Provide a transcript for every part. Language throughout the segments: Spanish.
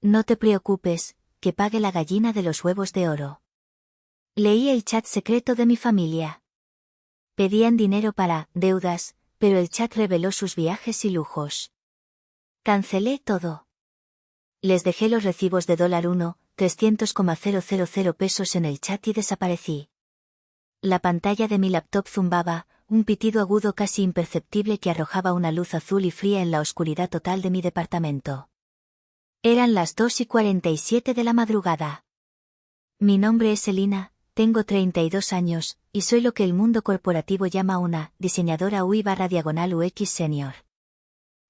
No te preocupes, que pague la gallina de los huevos de oro. Leí el chat secreto de mi familia. Pedían dinero para deudas, pero el chat reveló sus viajes y lujos. Cancelé todo. Les dejé los recibos de $1, 300,000 pesos en el chat y desaparecí. La pantalla de mi laptop zumbaba, un pitido agudo casi imperceptible que arrojaba una luz azul y fría en la oscuridad total de mi departamento. Eran las 2:47 de la madrugada. Mi nombre es Elina, tengo 32 años, y soy lo que el mundo corporativo llama una diseñadora UI/UX senior.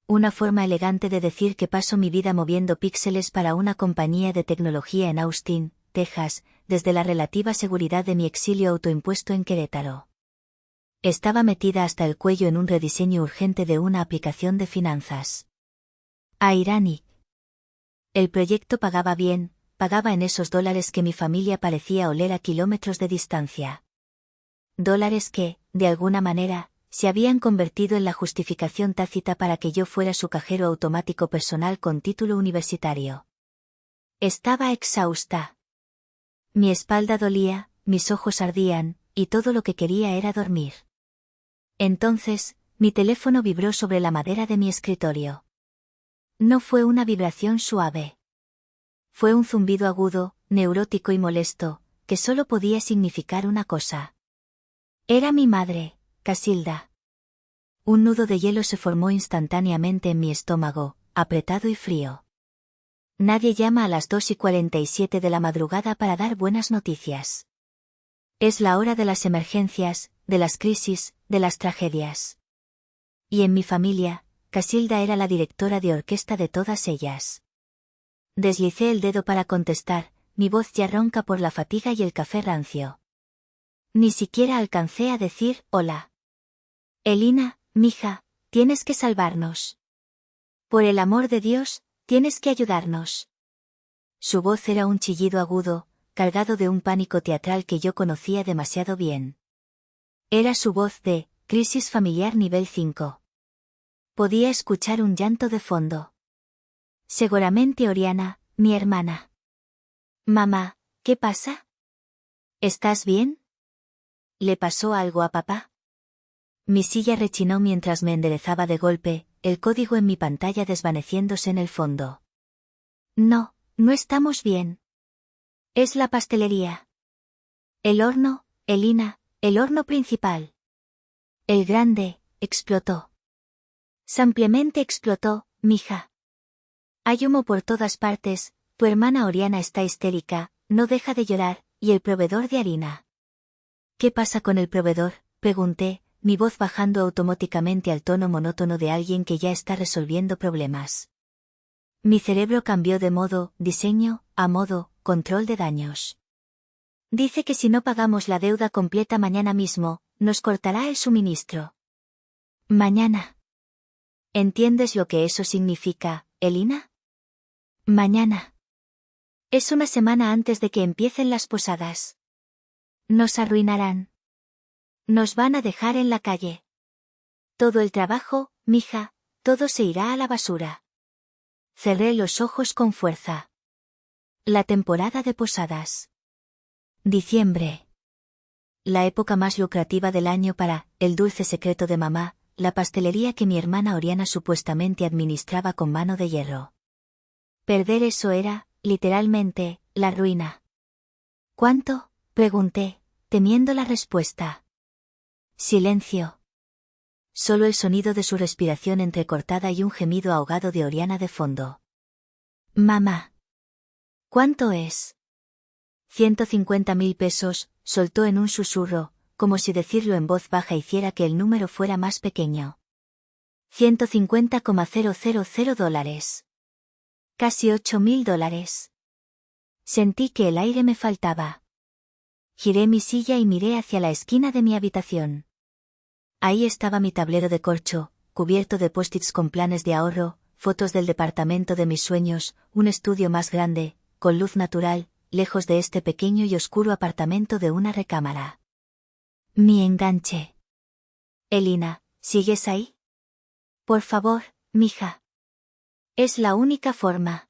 Una forma elegante de decir que paso mi vida moviendo píxeles para una compañía de tecnología en Austin, Texas, desde la relativa seguridad de mi exilio autoimpuesto en Querétaro. Estaba metida hasta el cuello en un rediseño urgente de una aplicación de finanzas. Ironic. El proyecto pagaba bien, pagaba en esos dólares que mi familia parecía oler a kilómetros de distancia. Dólares que, de alguna manera, se habían convertido en la justificación tácita para que yo fuera su cajero automático personal con título universitario. Estaba exhausta. Mi espalda dolía, mis ojos ardían, y todo lo que quería era dormir. Entonces, mi teléfono vibró sobre la madera de mi escritorio. No fue una vibración suave. Fue un zumbido agudo, neurótico y molesto, que solo podía significar una cosa. Era mi madre, Casilda. Un nudo de hielo se formó instantáneamente en mi estómago, apretado y frío. Nadie llama a las 2:47 de la madrugada para dar buenas noticias. Es la hora de las emergencias, de las crisis, de las tragedias. Y en mi familia, Casilda era la directora de orquesta de todas ellas. Deslicé el dedo para contestar, mi voz ya ronca por la fatiga y el café rancio. Ni siquiera alcancé a decir hola. Elina, mija, tienes que salvarnos. Por el amor de Dios, tienes que ayudarnos. Su voz era un chillido agudo, cargado de un pánico teatral que yo conocía demasiado bien. Era su voz de crisis familiar nivel 5. Podía escuchar un llanto de fondo. Seguramente Oriana, mi hermana. Mamá, ¿qué pasa? ¿Estás bien? ¿Le pasó algo a papá? Mi silla rechinó mientras me enderezaba de golpe, el código en mi pantalla desvaneciéndose en el fondo. No, no estamos bien. Es la pastelería. El horno, Elina, el horno principal. El grande, explotó. Simplemente explotó, mija. Hay humo por todas partes, tu hermana Oriana está histérica, no deja de llorar, y el proveedor de harina. ¿Qué pasa con el proveedor?, pregunté, mi voz bajando automáticamente al tono monótono de alguien que ya está resolviendo problemas. Mi cerebro cambió de modo diseño a modo control de daños. Dice que si no pagamos la deuda completa mañana mismo, nos cortará el suministro. Mañana. ¿Entiendes lo que eso significa, Elina? Mañana. Es una semana antes de que empiecen las posadas. Nos arruinarán. Nos van a dejar en la calle. Todo el trabajo, mija, todo se irá a la basura. Cerré los ojos con fuerza. La temporada de posadas. Diciembre. La época más lucrativa del año para el dulce secreto de mamá, la pastelería que mi hermana Oriana supuestamente administraba con mano de hierro. Perder eso era, literalmente, la ruina. ¿Cuánto?, pregunté, temiendo la respuesta. Silencio. Solo el sonido de su respiración entrecortada y un gemido ahogado de Oriana de fondo. Mamá. ¿Cuánto es? 150.000 pesos, soltó en un susurro, como si decirlo en voz baja hiciera que el número fuera más pequeño. 150,000 dólares. Casi $8.000. Sentí que el aire me faltaba. Giré mi silla y miré hacia la esquina de mi habitación. Ahí estaba mi tablero de corcho, cubierto de post-its con planes de ahorro, fotos del departamento de mis sueños, un estudio más grande, con luz natural, lejos de este pequeño y oscuro apartamento de una recámara. Mi enganche. Elina, ¿sigues ahí? Por favor, mija. Es la única forma.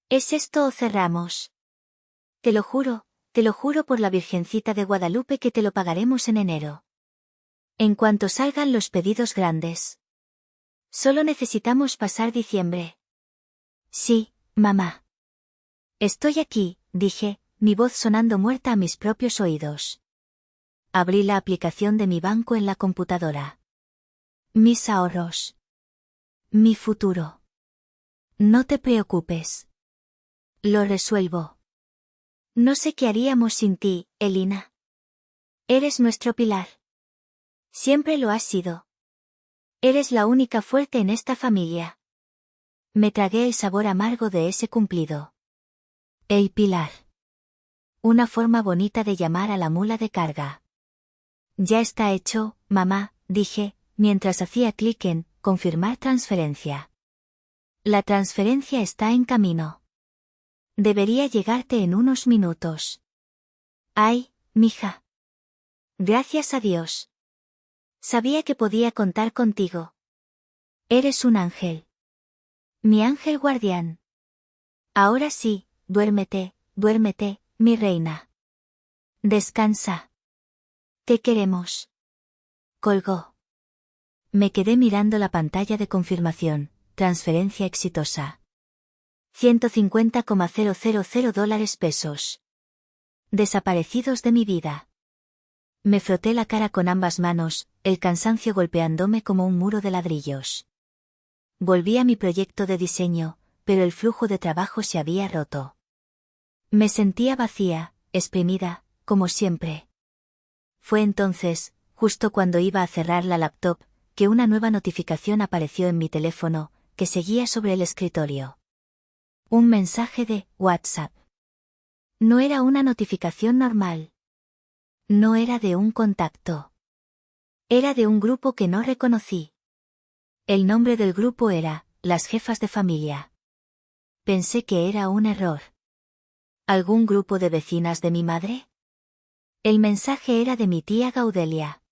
¿Es esto o cerramos? Te lo juro por la Virgencita de Guadalupe que te lo pagaremos en enero. En cuanto salgan los pedidos grandes. Solo necesitamos pasar diciembre. Sí, mamá. Estoy aquí, dije, mi voz sonando muerta a mis propios oídos. Abrí la aplicación de mi banco en la computadora. Mis ahorros. Mi futuro. No te preocupes. Lo resuelvo. No sé qué haríamos sin ti, Elina. Eres nuestro pilar. Siempre lo has sido. Eres la única fuerte en esta familia. Me tragué el sabor amargo de ese cumplido. El pilar. Una forma bonita de llamar a la mula de carga. Ya está hecho, mamá, dije, mientras hacía clic en confirmar transferencia. La transferencia está en camino. Debería llegarte en unos minutos. Ay, mija. Gracias a Dios. Sabía que podía contar contigo. Eres un ángel. Mi ángel guardián. Ahora sí, duérmete, duérmete, mi reina. Descansa. Te queremos. Colgó. Me quedé mirando la pantalla de confirmación. Transferencia exitosa. $150,000 desaparecidos de mi vida. Me froté la cara con ambas manos, el cansancio golpeándome como un muro de ladrillos. Volví a mi proyecto de diseño, pero el flujo de trabajo se había roto. Me sentía vacía, exprimida, como siempre. Fue entonces, justo cuando iba a cerrar la laptop, que una nueva notificación apareció en mi teléfono, que seguía sobre el escritorio. Un mensaje de WhatsApp. No era una notificación normal. No era de un contacto. Era de un grupo que no reconocí. El nombre del grupo era Las Jefas de Familia. Pensé que era un error. ¿Algún grupo de vecinas de mi madre? El mensaje era de mi tía Gaudelia.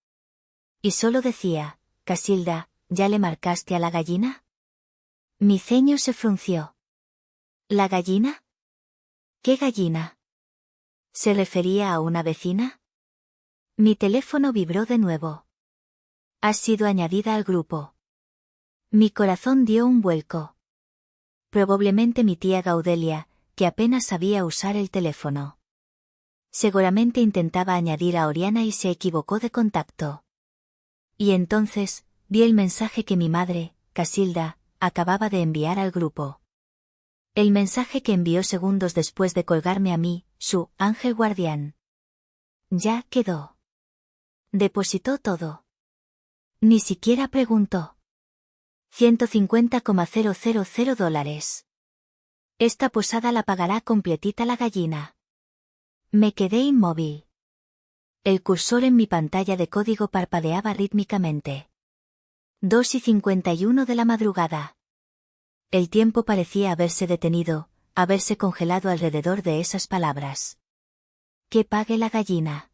Y solo decía, Casilda, ¿ya le marcaste a la gallina? Mi ceño se frunció. ¿La gallina? ¿Qué gallina? ¿Se refería a una vecina? Mi teléfono vibró de nuevo. Has sido añadida al grupo. Mi corazón dio un vuelco. Probablemente mi tía Gaudelia, que apenas sabía usar el teléfono. Seguramente intentaba añadir a Oriana y se equivocó de contacto. Y entonces, vi el mensaje que mi madre, Casilda, acababa de enviar al grupo. El mensaje que envió segundos después de colgarme a mí, su ángel guardián. Ya quedó. Depositó todo. Ni siquiera preguntó. $150,000. Esta posada la pagará completita la gallina. Me quedé inmóvil. El cursor en mi pantalla de código parpadeaba rítmicamente. 2:51 de la madrugada. El tiempo parecía haberse detenido, haberse congelado alrededor de esas palabras. Que pague la gallina.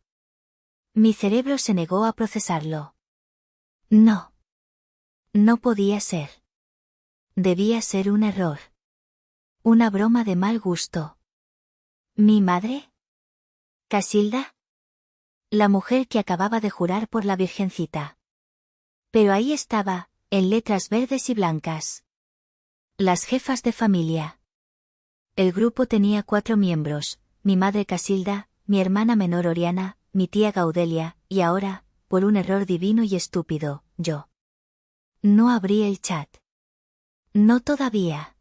Mi cerebro se negó a procesarlo. No. No podía ser. Debía ser un error. Una broma de mal gusto. ¿Mi madre? ¿Casilda? La mujer que acababa de jurar por la Virgencita. Pero ahí estaba, en letras verdes y blancas. Las jefas de familia. El grupo tenía 4 miembros, mi madre Casilda, mi hermana menor Oriana, mi tía Gaudelia, y ahora, por un error divino y estúpido, yo. No abrí el chat. No todavía.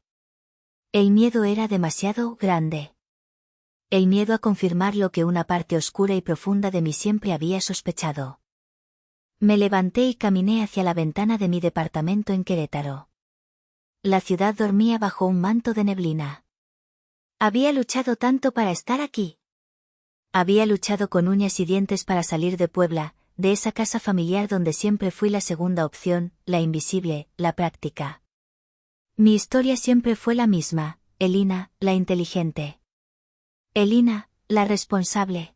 El miedo era demasiado grande. El miedo a confirmar lo que una parte oscura y profunda de mí siempre había sospechado. Me levanté y caminé hacia la ventana de mi departamento en Querétaro. La ciudad dormía bajo un manto de neblina. Había luchado tanto para estar aquí. Había luchado con uñas y dientes para salir de Puebla, de esa casa familiar donde siempre fui la segunda opción, la invisible, la práctica. Mi historia siempre fue la misma, Elina, la inteligente. Elina, la responsable.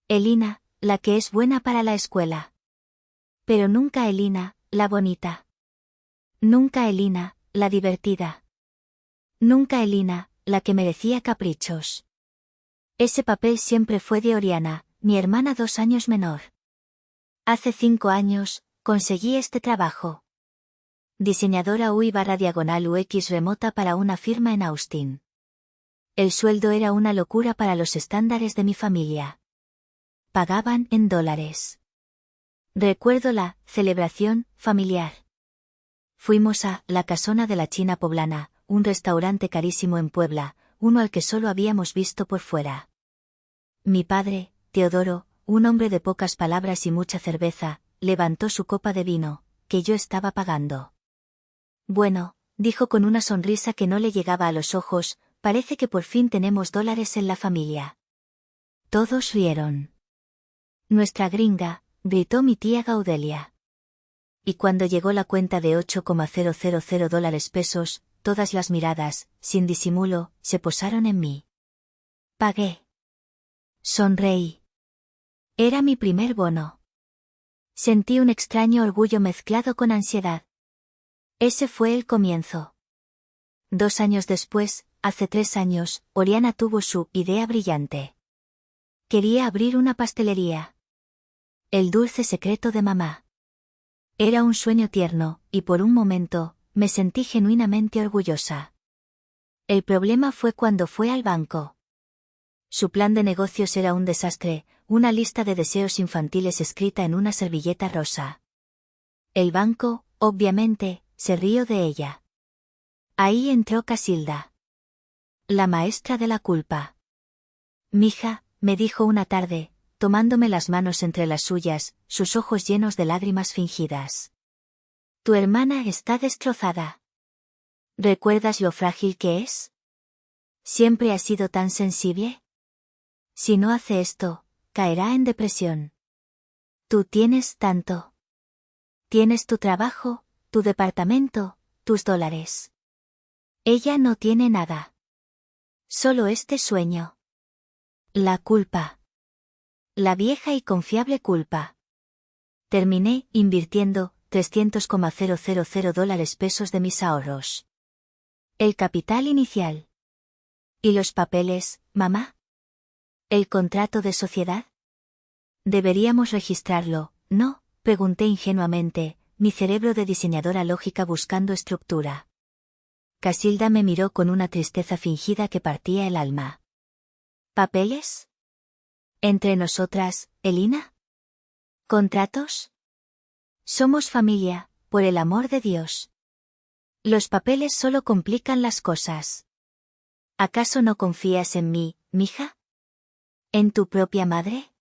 Elina, la que es buena para la escuela. Pero nunca Elina, la bonita. Nunca Elina, la divertida. Nunca Elina, la que merecía caprichos. Ese papel siempre fue de Oriana, mi hermana 2 años menor. Hace 5 años, conseguí este trabajo. Diseñadora UI/UX remota para una firma en Austin. El sueldo era una locura para los estándares de mi familia. Pagaban en dólares. Recuerdo la celebración familiar. Fuimos a la casona de la China Poblana, un restaurante carísimo en Puebla, uno al que solo habíamos visto por fuera. Mi padre, Teodoro, un hombre de pocas palabras y mucha cerveza, levantó su copa de vino, que yo estaba pagando. Bueno, dijo con una sonrisa que no le llegaba a los ojos, parece que por fin tenemos dólares en la familia. Todos rieron. Nuestra gringa, gritó mi tía Gaudelia. Y cuando llegó la cuenta de $8,000, todas las miradas, sin disimulo, se posaron en mí. Pagué. Sonreí. Era mi primer bono. Sentí un extraño orgullo mezclado con ansiedad. Ese fue el comienzo. 2 años después, hace 3 años, Oriana tuvo su idea brillante. Quería abrir una pastelería. El dulce secreto de mamá. Era un sueño tierno, y por un momento, me sentí genuinamente orgullosa. El problema fue cuando fue al banco. Su plan de negocios era un desastre, una lista de deseos infantiles escrita en una servilleta rosa. El banco, obviamente, se rió de ella. Ahí entró Casilda. La maestra de la culpa. Mija, me dijo una tarde, tomándome las manos entre las suyas, sus ojos llenos de lágrimas fingidas. Tu hermana está destrozada. ¿Recuerdas lo frágil que es? ¿Siempre ha sido tan sensible? Si no hace esto, caerá en depresión. Tú tienes tanto. Tienes tu trabajo, tu departamento, tus dólares. Ella no tiene nada. Solo este sueño. La culpa. La vieja y confiable culpa. Terminé invirtiendo $300,000 de mis ahorros. El capital inicial. ¿Y los papeles, mamá? ¿El contrato de sociedad? Deberíamos registrarlo, ¿no? Pregunté ingenuamente, mi cerebro de diseñadora lógica buscando estructura. Casilda me miró con una tristeza fingida que partía el alma. ¿Papeles? ¿Entre nosotras, Elina? ¿Contratos? Somos familia, por el amor de Dios. Los papeles solo complican las cosas. ¿Acaso no confías en mí, mija? ¿En tu propia madre?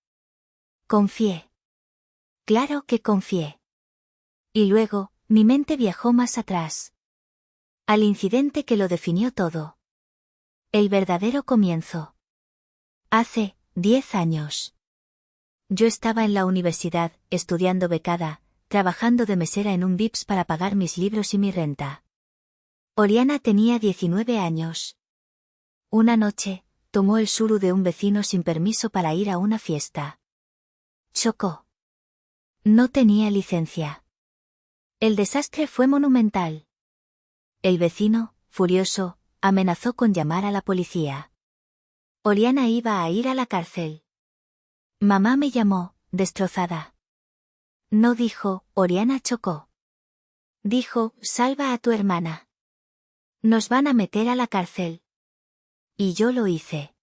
Confié. Claro que confié. Y luego, mi mente viajó más atrás. Al incidente que lo definió todo. El verdadero comienzo. Hace 10 años. Yo estaba en la universidad, estudiando becada, trabajando de mesera en un Vips para pagar mis libros y mi renta. Oriana tenía 19 años. Una noche, tomó el suru de un vecino sin permiso para ir a una fiesta. Chocó. No tenía licencia. El desastre fue monumental. El vecino, furioso, amenazó con llamar a la policía. Oriana iba a ir a la cárcel. Mamá me llamó, destrozada. No dijo, Oriana chocó. Dijo, salva a tu hermana. Nos van a meter a la cárcel. Y yo lo hice.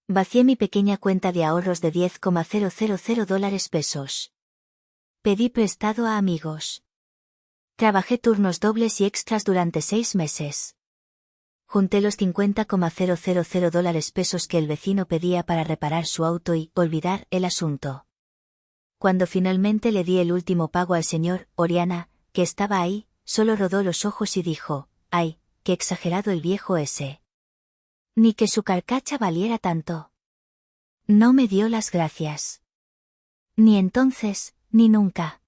Vacié mi pequeña cuenta de ahorros de $10,000. Pedí prestado a amigos. Trabajé turnos dobles y extras durante 6 meses. Junté los $50,000 que el vecino pedía para reparar su auto y olvidar el asunto. Cuando finalmente le di el último pago al señor, Oriana, que estaba ahí, solo rodó los ojos y dijo, ¡ay, qué exagerado el viejo ese! Ni que su carcacha valiera tanto. No me dio las gracias. Ni entonces, ni nunca.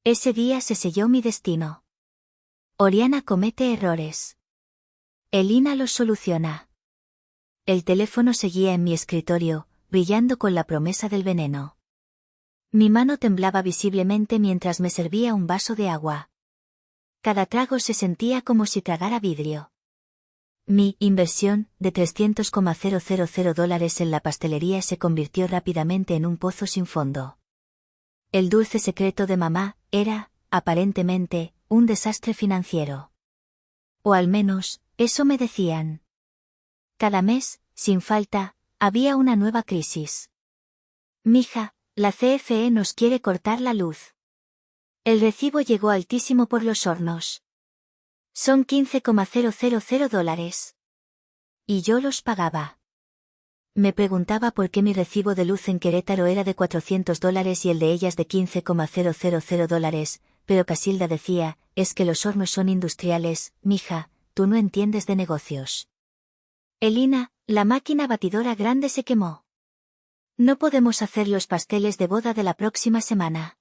Ese día se selló mi destino. Oriana comete errores. Elina los soluciona. El teléfono seguía en mi escritorio, brillando con la promesa del veneno. Mi mano temblaba visiblemente mientras me servía un vaso de agua. Cada trago se sentía como si tragara vidrio. Mi inversión de $300,000 en la pastelería se convirtió rápidamente en un pozo sin fondo. El dulce secreto de mamá era, aparentemente, un desastre financiero. O al menos, eso me decían. Cada mes, sin falta, había una nueva crisis. Mija, la CFE nos quiere cortar la luz. El recibo llegó altísimo por los hornos. Son $15,000. Y yo los pagaba. Me preguntaba por qué mi recibo de luz en Querétaro era de $400 y el de ellas de $15,000, pero Casilda decía, es que los hornos son industriales, mija, tú no entiendes de negocios. Elina, la máquina batidora grande se quemó. No podemos hacer los pasteles de boda de la próxima semana.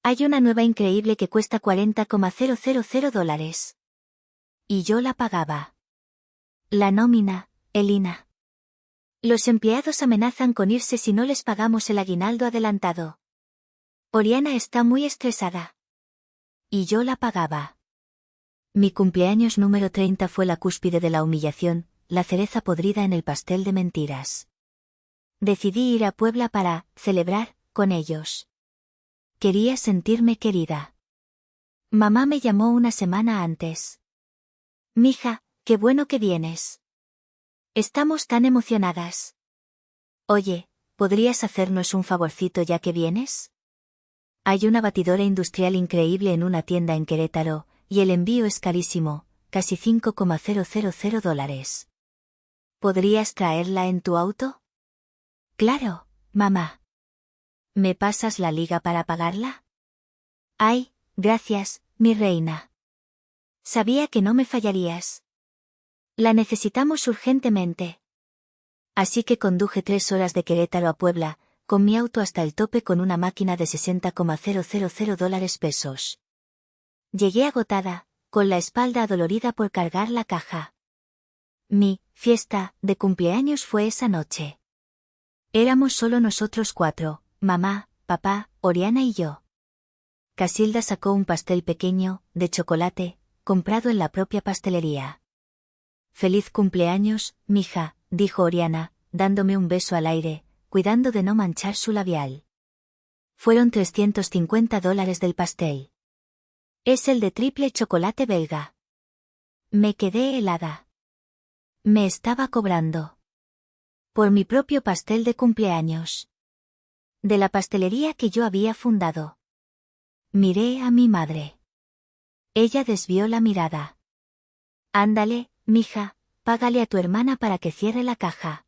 Hay una nueva increíble que cuesta $40,000. Y yo la pagaba. La nómina, Elina. Los empleados amenazan con irse si no les pagamos el aguinaldo adelantado. Oriana está muy estresada. Y yo la pagaba. Mi cumpleaños número 30 fue la cúspide de la humillación, la cereza podrida en el pastel de mentiras. Decidí ir a Puebla para celebrar con ellos. Quería sentirme querida. Mamá me llamó una semana antes. Mija, qué bueno que vienes. Estamos tan emocionadas. Oye, ¿podrías hacernos un favorcito ya que vienes? Hay una batidora industrial increíble en una tienda en Querétaro, y el envío es carísimo, casi $5,000. ¿Podrías traerla en tu auto? Claro, mamá. ¿Me pasas la liga para pagarla? Ay, gracias, mi reina. Sabía que no me fallarías. La necesitamos urgentemente. Así que conduje 3 horas de Querétaro a Puebla, con mi auto hasta el tope con una máquina de $60,000. Llegué agotada, con la espalda adolorida por cargar la caja. Mi fiesta de cumpleaños fue esa noche. Éramos solo nosotros 4, mamá, papá, Oriana y yo. Casilda sacó un pastel pequeño, de chocolate, comprado en la propia pastelería. Feliz cumpleaños, mija, dijo Oriana, dándome un beso al aire, cuidando de no manchar su labial. Fueron $350 del pastel. Es el de triple chocolate belga. Me quedé helada. Me estaba cobrando. Por mi propio pastel de cumpleaños. De la pastelería que yo había fundado. Miré a mi madre. Ella desvió la mirada. Ándale, mija, págale a tu hermana para que cierre la caja.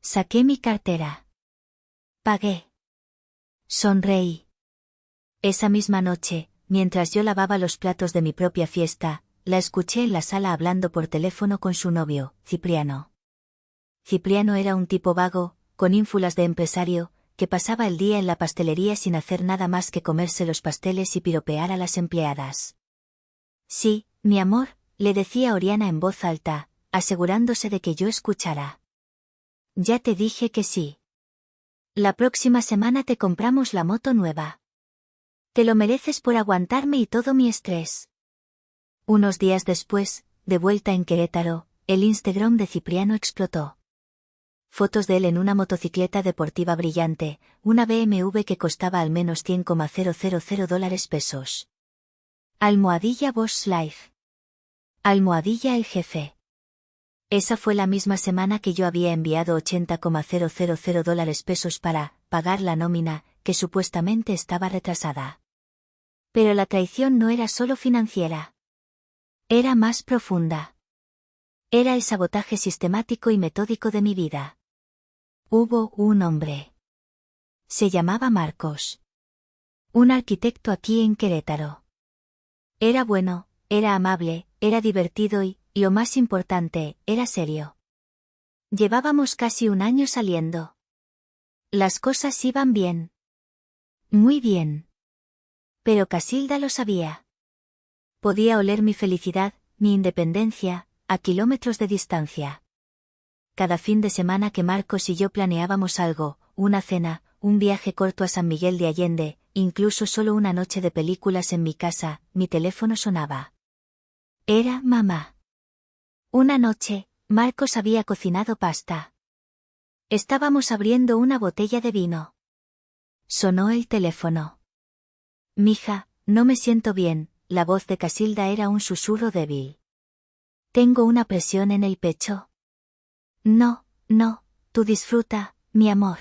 Saqué mi cartera. Pagué. Sonreí. Esa misma noche, mientras yo lavaba los platos de mi propia fiesta, la escuché en la sala hablando por teléfono con su novio, Cipriano. Cipriano era un tipo vago, con ínfulas de empresario, que pasaba el día en la pastelería sin hacer nada más que comerse los pasteles y piropear a las empleadas. Sí, mi amor, le decía Oriana en voz alta, asegurándose de que yo escuchara. Ya te dije que sí. La próxima semana te compramos la moto nueva. Te lo mereces por aguantarme y todo mi estrés. Unos días después, de vuelta en Querétaro, el Instagram de Cipriano explotó. Fotos de él en una motocicleta deportiva brillante, una BMW que costaba al menos $100,000. Almohadilla Boss Life. Almohadilla el jefe. Esa fue la misma semana que yo había enviado $80,000 para pagar la nómina, que supuestamente estaba retrasada. Pero la traición no era solo financiera. Era más profunda. Era el sabotaje sistemático y metódico de mi vida. Hubo un hombre. Se llamaba Marcos. Un arquitecto aquí en Querétaro. Era bueno, era amable, era divertido y, lo más importante, era serio. Llevábamos casi un año saliendo. Las cosas iban bien. Muy bien. Pero Casilda lo sabía. Podía oler mi felicidad, mi independencia, a kilómetros de distancia. Cada fin de semana que Marcos y yo planeábamos algo, una cena, un viaje corto a San Miguel de Allende, incluso solo una noche de películas en mi casa, mi teléfono sonaba. Era mamá. Una noche, Marcos había cocinado pasta. Estábamos abriendo una botella de vino. Sonó el teléfono. Mija, no me siento bien, la voz de Casilda era un susurro débil. Tengo una presión en el pecho. No, tú disfruta, mi amor.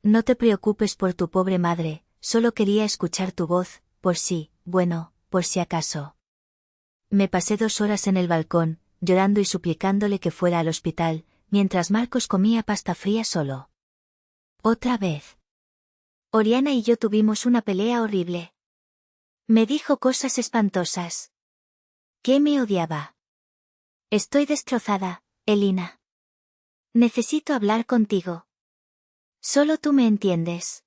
No te preocupes por tu pobre madre, solo quería escuchar tu voz, por si acaso. Me pasé 2 horas en el balcón, llorando y suplicándole que fuera al hospital, mientras Marcos comía pasta fría solo. Otra vez. Oriana y yo tuvimos una pelea horrible. Me dijo cosas espantosas. Que me odiaba. Estoy destrozada, Elina. Necesito hablar contigo. Solo tú me entiendes.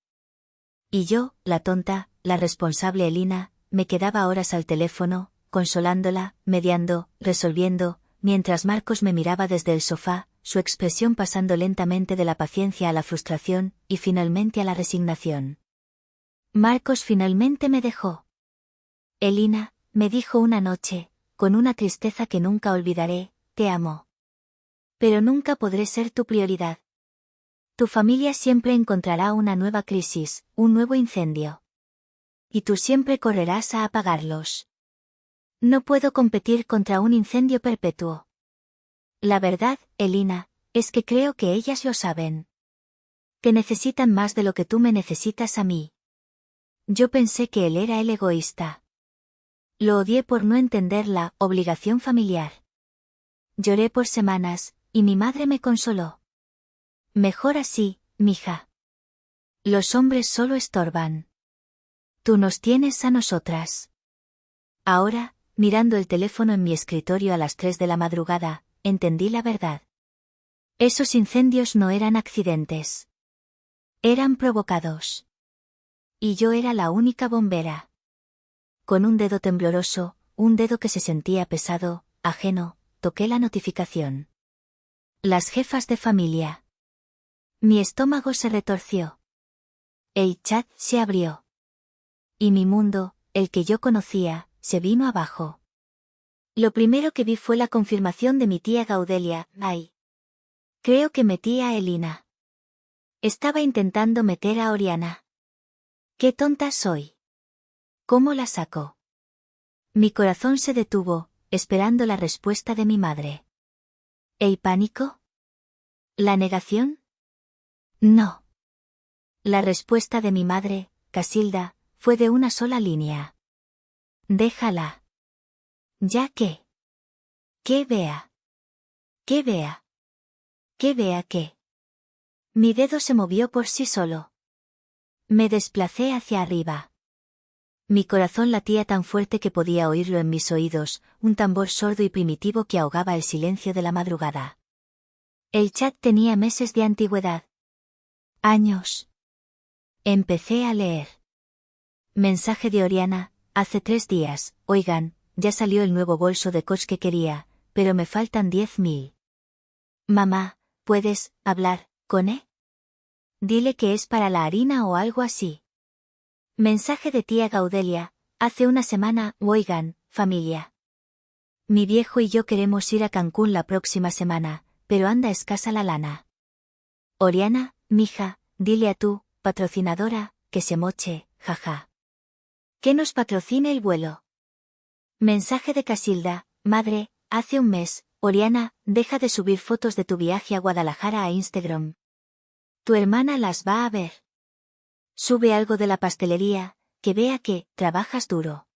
Y yo, la tonta, la responsable Elina, me quedaba horas al teléfono, consolándola, mediando, resolviendo, mientras Marcos me miraba desde el sofá, su expresión pasando lentamente de la paciencia a la frustración, y finalmente a la resignación. Marcos finalmente me dejó. Elina, me dijo una noche, con una tristeza que nunca olvidaré, te amo. Pero nunca podré ser tu prioridad. Tu familia siempre encontrará una nueva crisis, un nuevo incendio. Y tú siempre correrás a apagarlos. No puedo competir contra un incendio perpetuo. La verdad, Elina, es que creo que ellas lo saben. Que necesitan más de lo que tú me necesitas a mí. Yo pensé que él era el egoísta. Lo odié por no entender la obligación familiar. Lloré por semanas, y mi madre me consoló. Mejor así, mija. Los hombres solo estorban. Tú nos tienes a nosotras. Ahora, mirando el teléfono en mi escritorio a las 3 de la madrugada, entendí la verdad. Esos incendios no eran accidentes. Eran provocados. Y yo era la única bombera. Con un dedo tembloroso, un dedo que se sentía pesado, ajeno, toqué la notificación. Las jefas de familia. Mi estómago se retorció. El chat se abrió. Y mi mundo, el que yo conocía, se vino abajo. Lo primero que vi fue la confirmación de mi tía Gaudelia. Ay. Creo que metí a Elina. Estaba intentando meter a Oriana. ¡Qué tonta soy! ¿Cómo la saco? Mi corazón se detuvo, esperando la respuesta de mi madre. ¿El pánico? ¿La negación? No. La respuesta de mi madre, Casilda, fue de una sola línea. Déjala. ¿Ya qué? ¿Qué vea? ¿Qué vea? ¿Qué vea qué? Mi dedo se movió por sí solo. Me desplacé hacia arriba. Mi corazón latía tan fuerte que podía oírlo en mis oídos, un tambor sordo y primitivo que ahogaba el silencio de la madrugada. El chat tenía meses de antigüedad. Años. Empecé a leer. Mensaje de Oriana, hace 3 días, oigan, ya salió el nuevo bolso de Coach que quería, pero me faltan 10.000. Mamá, ¿puedes hablar con él? Dile que es para la harina o algo así. Mensaje de tía Gaudelia, hace una semana, oigan, familia. Mi viejo y yo queremos ir a Cancún la próxima semana, pero anda escasa la lana. Oriana, mija, dile a tu patrocinadora, que se moche, jaja. Que nos patrocine el vuelo. Mensaje de Casilda, madre, hace un mes, Oriana, deja de subir fotos de tu viaje a Guadalajara a Instagram. Tu hermana las va a ver. Sube algo de la pastelería, que vea que trabajas duro.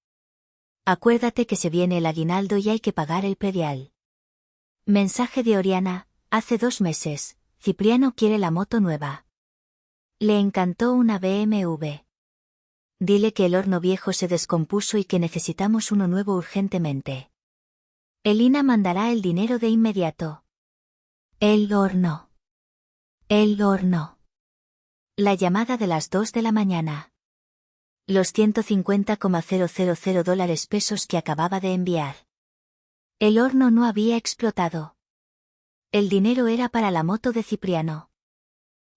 Acuérdate que se viene el aguinaldo y hay que pagar el predial. Mensaje de Oriana, hace 2 meses, Cipriano quiere la moto nueva. Le encantó una BMW. Dile que el horno viejo se descompuso y que necesitamos uno nuevo urgentemente. Elina mandará el dinero de inmediato. El horno. El horno. La llamada de las 2 de la mañana. Los $150,000 que acababa de enviar. El horno no había explotado. El dinero era para la moto de Cipriano.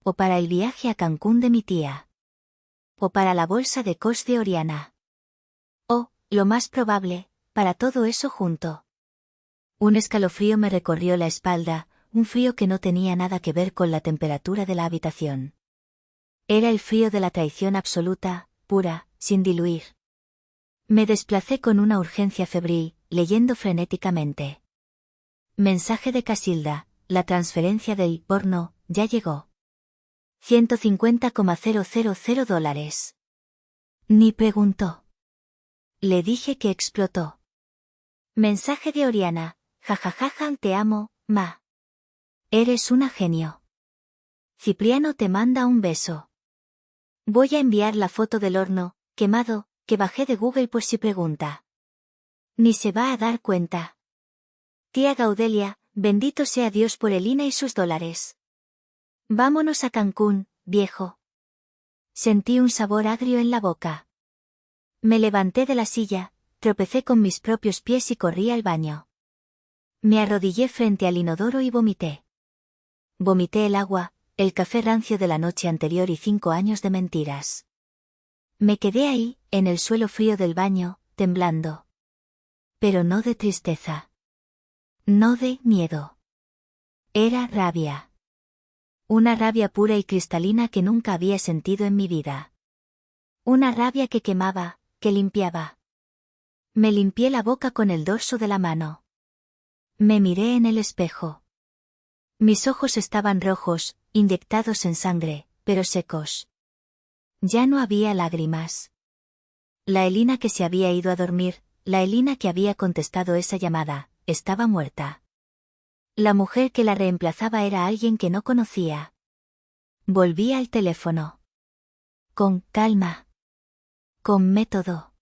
O para el viaje a Cancún de mi tía. O para la bolsa de Coach de Oriana. O, lo más probable, para todo eso junto. Un escalofrío me recorrió la espalda, un frío que no tenía nada que ver con la temperatura de la habitación. Era el frío de la traición absoluta, pura, sin diluir. Me desplacé con una urgencia febril, leyendo frenéticamente. Mensaje de Casilda, la transferencia del porno, ya llegó. $150,000. Ni preguntó. Le dije que explotó. Mensaje de Oriana, jajajaja, te amo, ma. Eres una genio. Cipriano te manda un beso. Voy a enviar la foto del horno, quemado, que bajé de Google por si pregunta. Ni se va a dar cuenta. Tía Gaudelia, bendito sea Dios por Elina y sus $. Vámonos a Cancún, viejo. Sentí un sabor agrio en la boca. Me levanté de la silla, tropecé con mis propios pies y corrí al baño. Me arrodillé frente al inodoro y vomité. Vomité el agua, el café rancio de la noche anterior y 5 años de mentiras. Me quedé ahí, en el suelo frío del baño, temblando. Pero no de tristeza. No de miedo. Era rabia. Una rabia pura y cristalina que nunca había sentido en mi vida. Una rabia que quemaba, que limpiaba. Me limpié la boca con el dorso de la mano. Me miré en el espejo. Mis ojos estaban rojos, inyectados en sangre, pero secos. Ya no había lágrimas. La Elina que se había ido a dormir, la Elina que había contestado esa llamada, estaba muerta. La mujer que la reemplazaba era alguien que no conocía. Volví al teléfono. Con calma. Con método.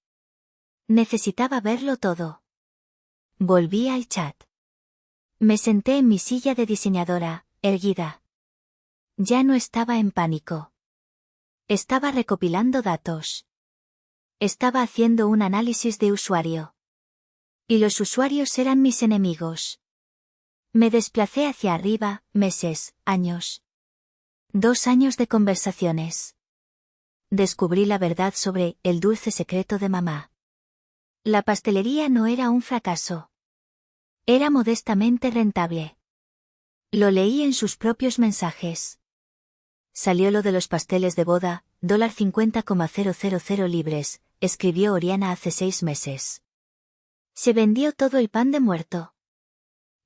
Necesitaba verlo todo. Volví al chat. Me senté en mi silla de diseñadora, erguida. Ya no estaba en pánico. Estaba recopilando datos. Estaba haciendo un análisis de usuario. Y los usuarios eran mis enemigos. Me desplacé hacia arriba, meses, años. 2 años de conversaciones. Descubrí la verdad sobre el dulce secreto de mamá. La pastelería no era un fracaso. Era modestamente rentable. Lo leí en sus propios mensajes. Salió lo de los pasteles de boda, $50,000 libres, escribió Oriana hace 6 meses. Se vendió todo el pan de muerto.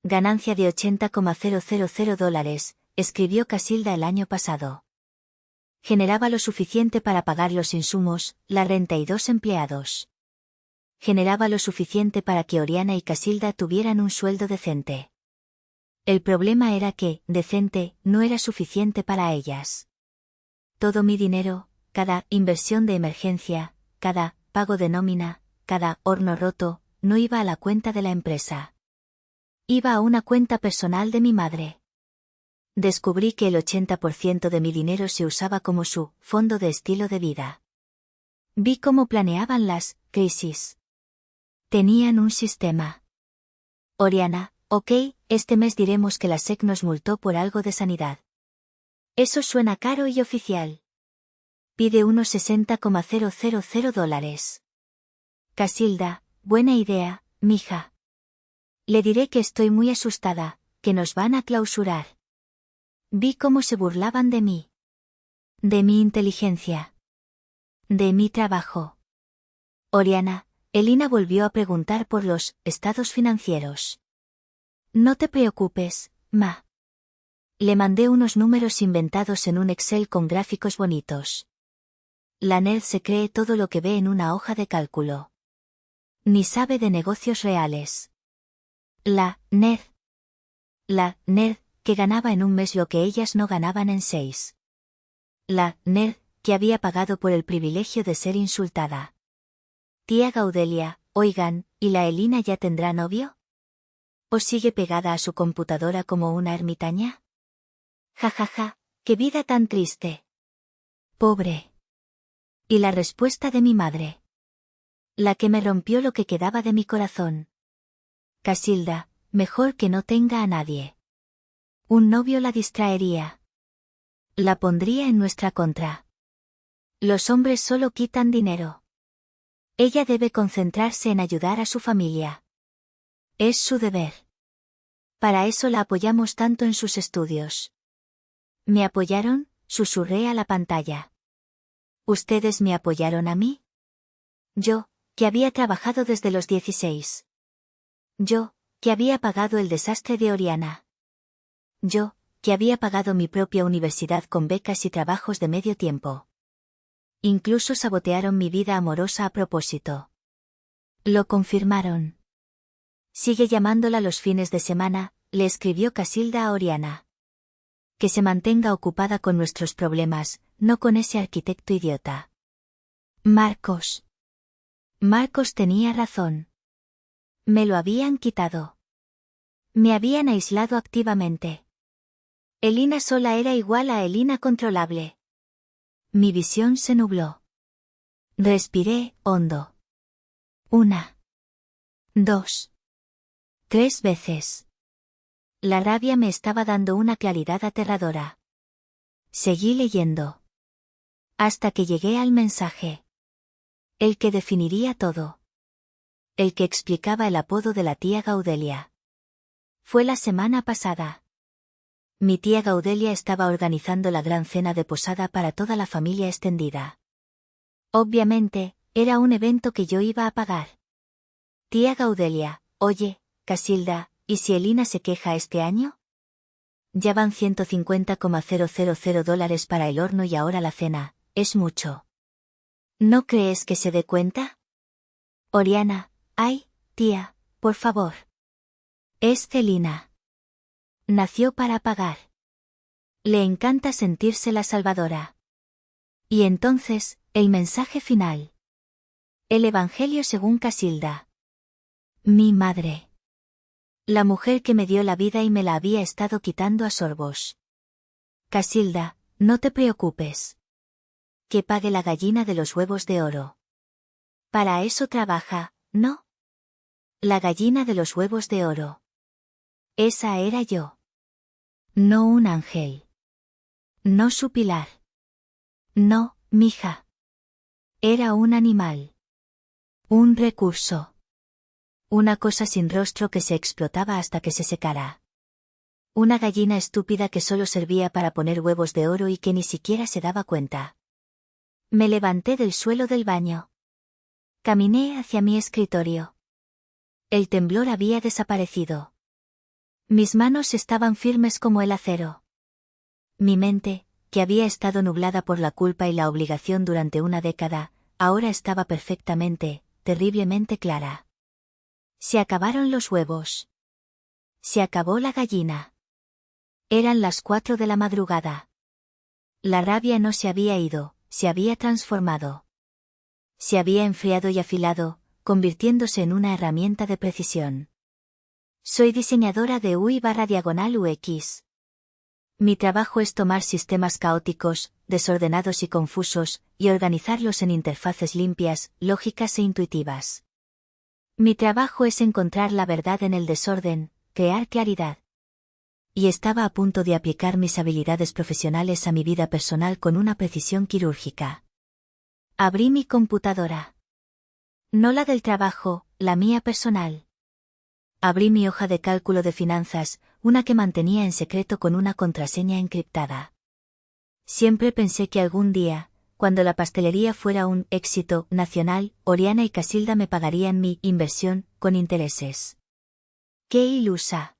Ganancia de $80,000, escribió Casilda el año pasado. Generaba lo suficiente para pagar los insumos, la renta y 2 empleados. Generaba lo suficiente para que Oriana y Casilda tuvieran un sueldo decente. El problema era que, decente, no era suficiente para ellas. Todo mi dinero, cada inversión de emergencia, cada pago de nómina, cada horno roto, no iba a la cuenta de la empresa. Iba a una cuenta personal de mi madre. Descubrí que el 80% de mi dinero se usaba como su fondo de estilo de vida. Vi cómo planeaban las crisis. Tenían un sistema. Oriana, ok, este mes diremos que la SEC nos multó por algo de sanidad. Eso suena caro y oficial. Pide unos $60,000. Casilda, buena idea, mija. Le diré que estoy muy asustada, que nos van a clausurar. Vi cómo se burlaban de mí. De mi inteligencia. De mi trabajo. Oriana, Elina volvió a preguntar por los estados financieros. No te preocupes, ma. Le mandé unos números inventados en un Excel con gráficos bonitos. La nerd se cree todo lo que ve en una hoja de cálculo. Ni sabe de negocios reales. La nerd. La nerd, que ganaba en un mes lo que ellas no ganaban en 6. La nerd, que había pagado por el privilegio de ser insultada. Tía Gaudelia, oigan, ¿y la Elina ya tendrá novio? ¿O sigue pegada a su computadora como una ermitaña? Ja ja ja, qué vida tan triste. Pobre. Y la respuesta de mi madre. La que me rompió lo que quedaba de mi corazón. Casilda, mejor que no tenga a nadie. Un novio la distraería. La pondría en nuestra contra. Los hombres solo quitan dinero. Ella debe concentrarse en ayudar a su familia. Es su deber. Para eso la apoyamos tanto en sus estudios. ¿Me apoyaron?, susurré a la pantalla. ¿Ustedes me apoyaron a mí? Yo, que había trabajado desde los 16. Yo, que había pagado el desastre de Oriana. Yo, que había pagado mi propia universidad con becas y trabajos de medio tiempo. Incluso sabotearon mi vida amorosa a propósito. Lo confirmaron. Sigue llamándola los fines de semana, le escribió Casilda a Oriana. Que se mantenga ocupada con nuestros problemas, no con ese arquitecto idiota. Marcos tenía razón. Me lo habían quitado. Me habían aislado activamente. Elina sola era igual a Elina controlable. Mi visión se nubló. Respiré hondo. 1, 2, 3 veces. La rabia me estaba dando una claridad aterradora. Seguí leyendo. Hasta que llegué al mensaje. El que definiría todo. El que explicaba el apodo de la tía Gaudelia. Fue la semana pasada. Mi tía Gaudelia estaba organizando la gran cena de posada para toda la familia extendida. Obviamente, era un evento que yo iba a pagar. Tía Gaudelia, oye, Casilda, ¿y si Elina se queja este año? Ya van $150,000 para el horno y ahora la cena, es mucho. ¿No crees que se dé cuenta? Oriana, ay, tía, por favor. Es Celina. Nació para pagar. Le encanta sentirse la salvadora. Y entonces, el mensaje final. El Evangelio según Casilda. Mi madre. La mujer que me dio la vida y me la había estado quitando a sorbos. Casilda, no te preocupes. Que pague la gallina de los huevos de oro. Para eso trabaja, ¿no? La gallina de los huevos de oro. Esa era yo. No un ángel. No su pilar. No, mija. Era un animal. Un recurso. Una cosa sin rostro que se explotaba hasta que se secara. Una gallina estúpida que solo servía para poner huevos de oro y que ni siquiera se daba cuenta. Me levanté del suelo del baño. Caminé hacia mi escritorio. El temblor había desaparecido. Mis manos estaban firmes como el acero. Mi mente, que había estado nublada por la culpa y la obligación durante una década, ahora estaba perfectamente, terriblemente clara. Se acabaron los huevos. Se acabó la gallina. Eran las 4 de la madrugada. La rabia no se había ido, se había transformado. Se había enfriado y afilado, convirtiéndose en una herramienta de precisión. Soy diseñadora de UI/UX. Mi trabajo es tomar sistemas caóticos, desordenados y confusos, y organizarlos en interfaces limpias, lógicas e intuitivas. Mi trabajo es encontrar la verdad en el desorden, crear claridad. Y estaba a punto de aplicar mis habilidades profesionales a mi vida personal con una precisión quirúrgica. Abrí mi computadora. No la del trabajo, la mía personal. Abrí mi hoja de cálculo de finanzas, una que mantenía en secreto con una contraseña encriptada. Siempre pensé que algún día, cuando la pastelería fuera un éxito nacional, Oriana y Casilda me pagarían mi inversión, con intereses. ¡Qué ilusa!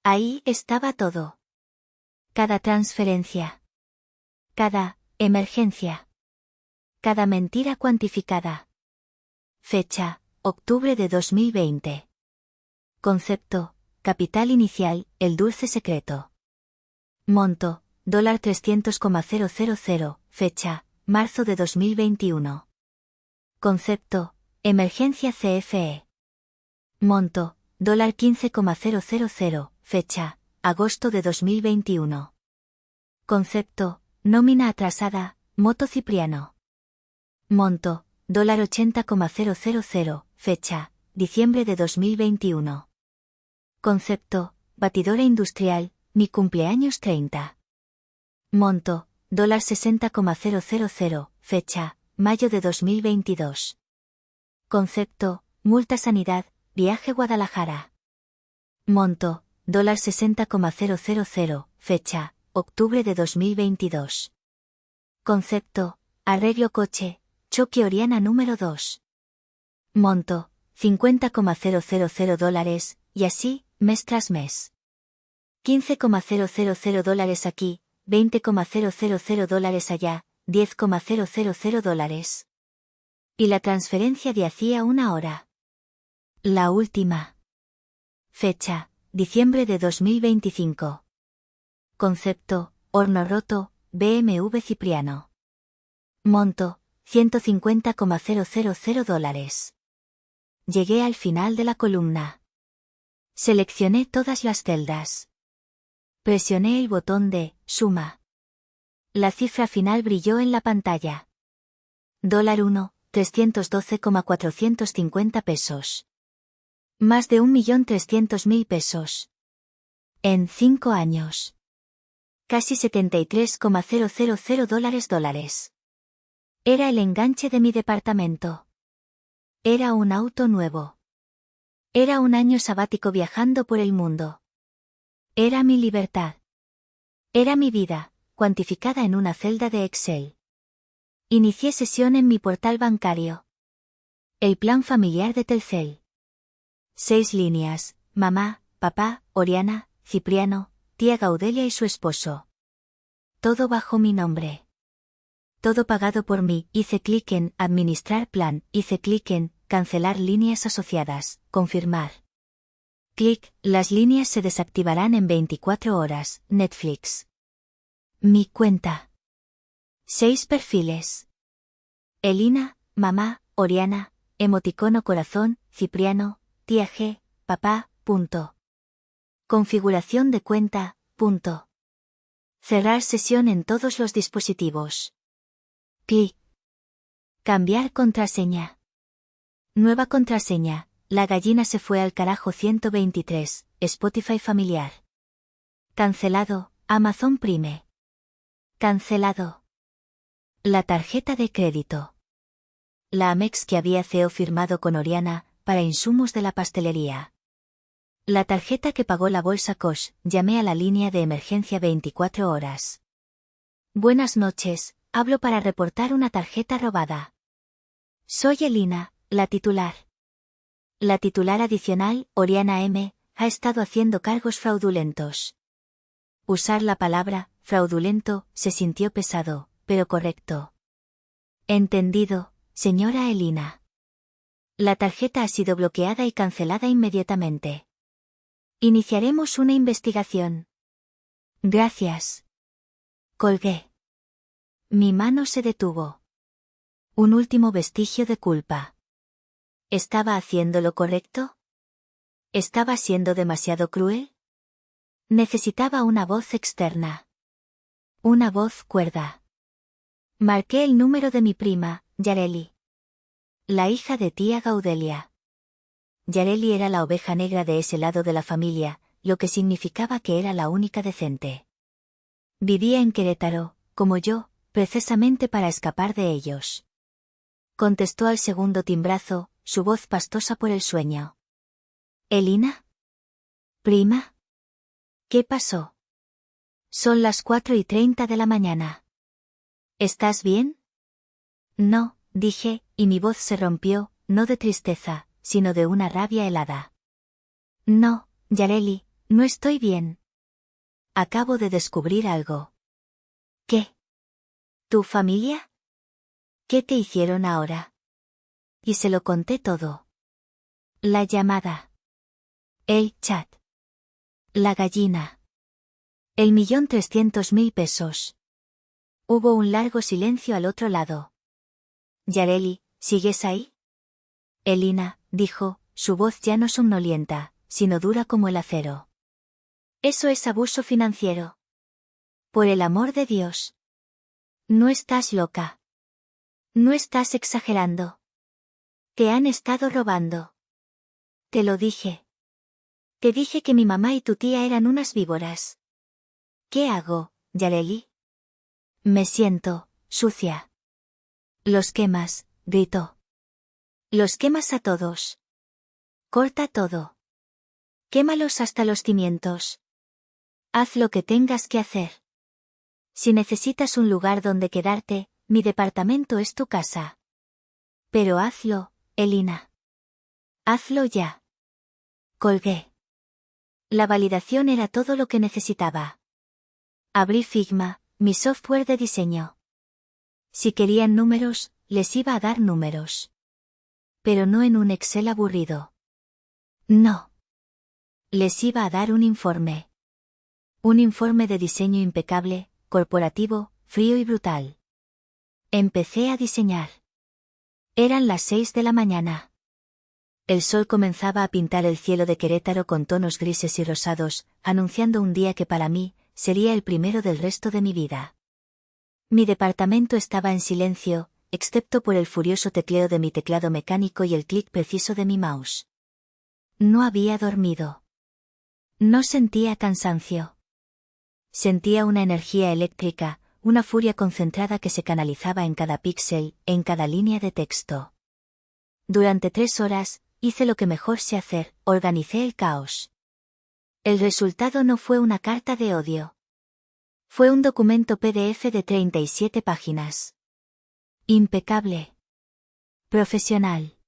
Ahí estaba todo. Cada transferencia. Cada emergencia. Cada mentira cuantificada. Fecha, octubre de 2020. Concepto, capital inicial, el dulce secreto. Monto, $300,000, fecha, marzo de 2021. Concepto, emergencia CFE. Monto, $15,000, fecha, agosto de 2021. Concepto, nómina atrasada, Moto Cipriano. Monto, $80,000, fecha, diciembre de 2021. Concepto, batidora industrial, mi cumpleaños 30. Monto, $60,000, fecha, mayo de 2022. Concepto, multa sanidad, viaje Guadalajara. Monto, $60,000, fecha, octubre de 2022. Concepto, arreglo coche, choque Oriana número 2. Monto, $50,000, y así, mes tras mes. $15,000 aquí, $20,000 allá, $10,000. Y la transferencia de hacía una hora. La última. Fecha, diciembre de 2025. Concepto, horno roto, BMW Cipriano. Monto, $150,000. Llegué al final de la columna. Seleccioné todas las celdas. Presioné el botón de suma. La cifra final brilló en la pantalla. $1, 312,450 pesos. Más de 1.300.000 pesos. En 5 años. Casi $73,000 Era el enganche de mi departamento. Era un auto nuevo. Era un año sabático viajando por el mundo. Era mi libertad. Era mi vida, cuantificada en una celda de Excel. Inicié sesión en mi portal bancario. El plan familiar de Telcel. 6 líneas, mamá, papá, Oriana, Cipriano, tía Gaudelia y su esposo. Todo bajo mi nombre. Todo pagado por mí. Hice clic en administrar plan, hice clic en cancelar líneas asociadas, confirmar. Clic, las líneas se desactivarán en 24 horas, Netflix. Mi cuenta. 6 perfiles. Elina, mamá, Oriana, emoticono corazón, Cipriano, tía G, papá, punto. Configuración de cuenta, punto. Cerrar sesión en todos los dispositivos. Clic. Cambiar contraseña. Nueva contraseña. La gallina se fue al carajo 123, Spotify familiar. Cancelado, Amazon Prime. Cancelado. La tarjeta de crédito. La Amex que había CEO firmado con Oriana, para insumos de la pastelería. La tarjeta que pagó la bolsa Koch. Llamé a la línea de emergencia 24 horas. Buenas noches, hablo para reportar una tarjeta robada. Soy Elina, la titular. La titular adicional, Oriana M., ha estado haciendo cargos fraudulentos. Usar la palabra fraudulento se sintió pesado, pero correcto. Entendido, señora Elina. La tarjeta ha sido bloqueada y cancelada inmediatamente. Iniciaremos una investigación. Gracias. Colgué. Mi mano se detuvo. Un último vestigio de culpa. ¿Estaba haciendo lo correcto? ¿Estaba siendo demasiado cruel? Necesitaba una voz externa. Una voz cuerda. Marqué el número de mi prima, Yareli. La hija de tía Gaudelia. Yareli era la oveja negra de ese lado de la familia, lo que significaba que era la única decente. Vivía en Querétaro, como yo, precisamente para escapar de ellos. Contestó al segundo timbrazo, su voz pastosa por el sueño. ¿Elina? ¿Prima? ¿Qué pasó? Son las 4:30 de la mañana. ¿Estás bien? No, dije, y mi voz se rompió, no de tristeza, sino de una rabia helada. No, Yareli, no estoy bien. Acabo de descubrir algo. ¿Qué? ¿Tu familia? ¿Qué te hicieron ahora? Y se lo conté todo. La llamada. El chat. La gallina. El 1.300.000 pesos. Hubo un largo silencio al otro lado. Yareli, ¿sigues ahí? Elina, dijo, su voz ya no somnolienta, sino dura como el acero. Eso es abuso financiero. Por el amor de Dios. No estás loca. No estás exagerando. Te han estado robando. Te lo dije. Te dije que mi mamá y tu tía eran unas víboras. ¿Qué hago, Yareli? Me siento sucia. Los quemas, gritó. Los quemas a todos. Corta todo. Quémalos hasta los cimientos. Haz lo que tengas que hacer. Si necesitas un lugar donde quedarte, mi departamento es tu casa. Pero hazlo, Elina. Hazlo ya. Colgué. La validación era todo lo que necesitaba. Abrí Figma, mi software de diseño. Si querían números, les iba a dar números. Pero no en un Excel aburrido. No. Les iba a dar un informe. Un informe de diseño impecable, corporativo, frío y brutal. Empecé a diseñar. Eran las 6 de la mañana. El sol comenzaba a pintar el cielo de Querétaro con tonos grises y rosados, anunciando un día que para mí, sería el primero del resto de mi vida. Mi departamento estaba en silencio, excepto por el furioso tecleo de mi teclado mecánico y el clic preciso de mi mouse. No había dormido. No sentía cansancio. Sentía una energía eléctrica, una furia concentrada que se canalizaba en cada píxel, en cada línea de texto. Durante 3 horas, hice lo que mejor sé hacer, organicé el caos. El resultado no fue una carta de odio. Fue un documento PDF de 37 páginas. Impecable. Profesional.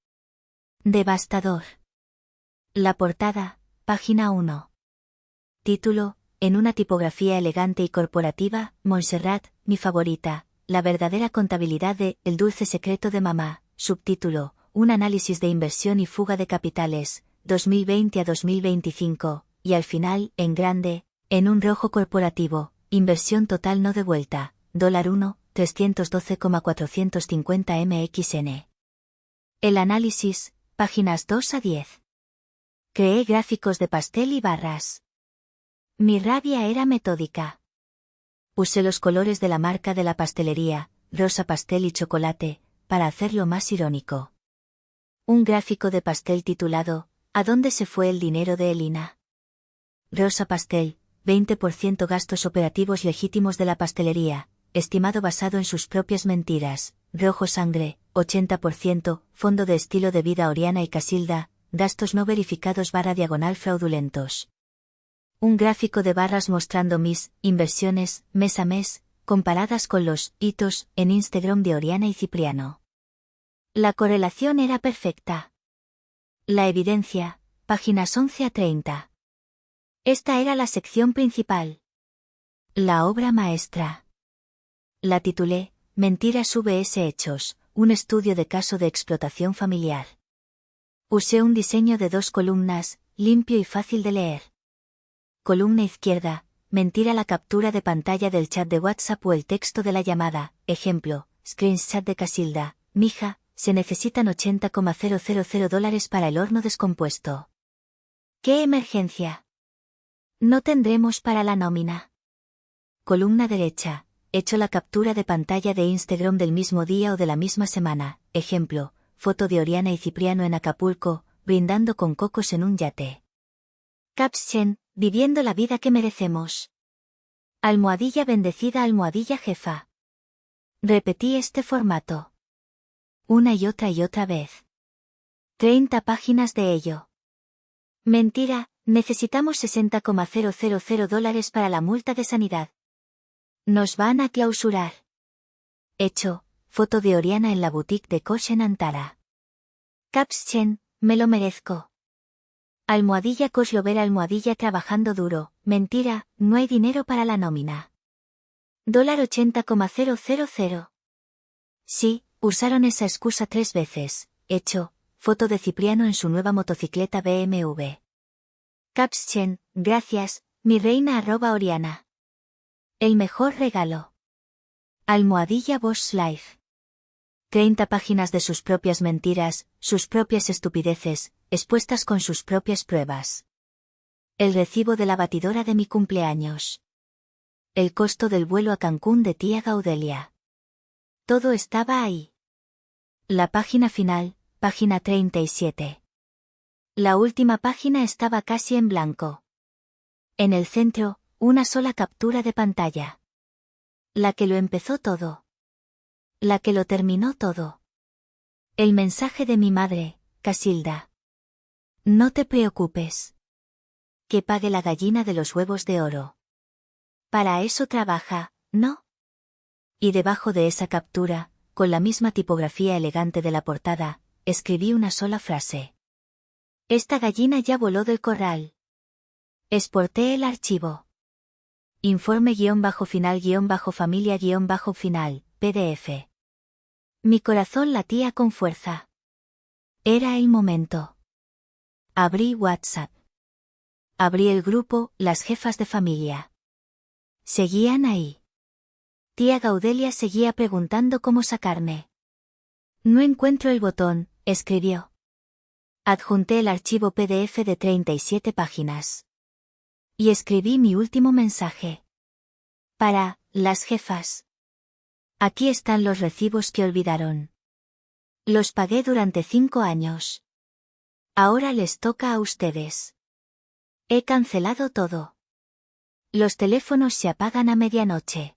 Devastador. La portada, página 1. Título, en una tipografía elegante y corporativa, Montserrat, mi favorita, la verdadera contabilidad de El dulce secreto de mamá. Subtítulo, un análisis de inversión y fuga de capitales, 2020 a 2025, y al final, en grande, en un rojo corporativo, inversión total no devuelta, $1, 312,450 MXN. El análisis, páginas 2 a 10. Creé gráficos de pastel y barras. Mi rabia era metódica. Usé los colores de la marca de la pastelería, rosa pastel y chocolate, para hacerlo más irónico. Un gráfico de pastel titulado, ¿A dónde se fue el dinero de Elina? Rosa pastel, 20% gastos operativos legítimos de la pastelería, estimado basado en sus propias mentiras. Rojo sangre, 80%, fondo de estilo de vida Oriana y Casilda, gastos no verificados /diagonal fraudulentos. Un gráfico de barras mostrando mis inversiones, mes a mes, comparadas con los hitos en Instagram de Oriana y Cipriano. La correlación era perfecta. La evidencia, páginas 11 a 30. Esta era la sección principal. La obra maestra. La titulé, Mentiras vs Hechos, un estudio de caso de explotación familiar. Usé un diseño de 2 columnas, limpio y fácil de leer. Columna izquierda, mentira la captura de pantalla del chat de WhatsApp o el texto de la llamada, ejemplo, screenshot de Casilda, mija, se necesitan $80,000 para el horno descompuesto. ¡Qué emergencia! No tendremos para la nómina. Columna derecha, hecho la captura de pantalla de Instagram del mismo día o de la misma semana, ejemplo, foto de Oriana y Cipriano en Acapulco, brindando con cocos en un yate. Caption, viviendo la vida que merecemos. Almohadilla bendecida, almohadilla jefa. Repetí este formato. Una y otra vez. 30 páginas de ello. Mentira, necesitamos $60,000 para la multa de sanidad. Nos van a clausurar. Hecho, foto de Oriana en la boutique de Coach en Antara. Caption, me lo merezco. Almohadilla Coslover almohadilla trabajando duro, mentira, no hay dinero para la nómina. $80,000. Sí, usaron esa excusa 3 veces, hecho, foto de Cipriano en su nueva motocicleta BMW. Caption, gracias, mi reina @Oriana. El mejor regalo. Almohadilla Boss Life. 30 páginas de sus propias mentiras, sus propias estupideces, expuestas con sus propias pruebas. El recibo de la batidora de mi cumpleaños. El costo del vuelo a Cancún de tía Gaudelia. Todo estaba ahí. La página final, página 37. La última página estaba casi en blanco. En el centro, una sola captura de pantalla. La que lo empezó todo. La que lo terminó todo. El mensaje de mi madre, Casilda. No te preocupes. Que pague la gallina de los huevos de oro. Para eso trabaja, ¿no? Y debajo de esa captura, con la misma tipografía elegante de la portada, escribí una sola frase. Esta gallina ya voló del corral. Exporté el archivo. Informe-final-familia-final, PDF. Mi corazón latía con fuerza. Era el momento. Abrí WhatsApp. Abrí el grupo, las jefas de familia. Seguían ahí. Tía Gaudelia seguía preguntando cómo sacarme. No encuentro el botón, escribió. Adjunté el archivo PDF de 37 páginas. Y escribí mi último mensaje. Para, las jefas. Aquí están los recibos que olvidaron. Los pagué durante 5 años. Ahora les toca a ustedes. He cancelado todo. Los teléfonos se apagan a medianoche.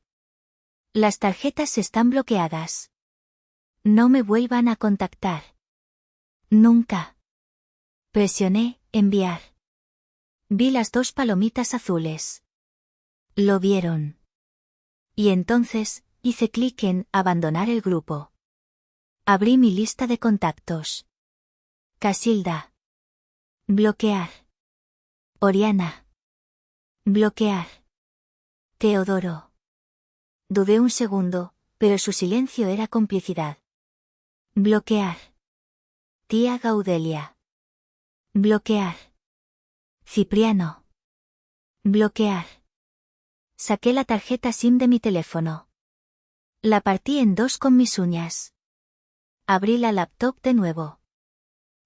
Las tarjetas están bloqueadas. No me vuelvan a contactar. Nunca. Presioné, enviar. Vi las 2 palomitas azules. Lo vieron. Y entonces, hice clic en abandonar el grupo. Abrí mi lista de contactos. Casilda. Bloquear. Oriana. Bloquear. Teodoro. Dudé un segundo, pero su silencio era complicidad. Bloquear. Tía Gaudelia. Bloquear. Cipriano. Bloquear. Saqué la tarjeta SIM de mi teléfono. La partí en 2 con mis uñas. Abrí la laptop de nuevo.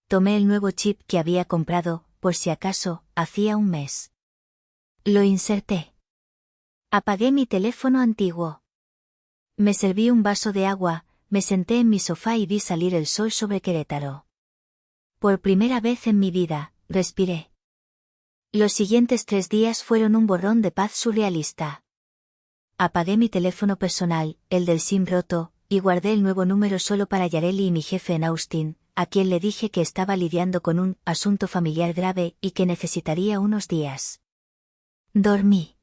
Tomé el nuevo chip que había comprado, por si acaso, hacía un mes. Lo inserté. Apagué mi teléfono antiguo. Me serví un vaso de agua, me senté en mi sofá y vi salir el sol sobre Querétaro. Por primera vez en mi vida, respiré. Los siguientes 3 días fueron un borrón de paz surrealista. Apagué mi teléfono personal, el del SIM roto, y guardé el nuevo número solo para Yareli y mi jefe en Austin, a quien le dije que estaba lidiando con un asunto familiar grave y que necesitaría unos días. Dormí.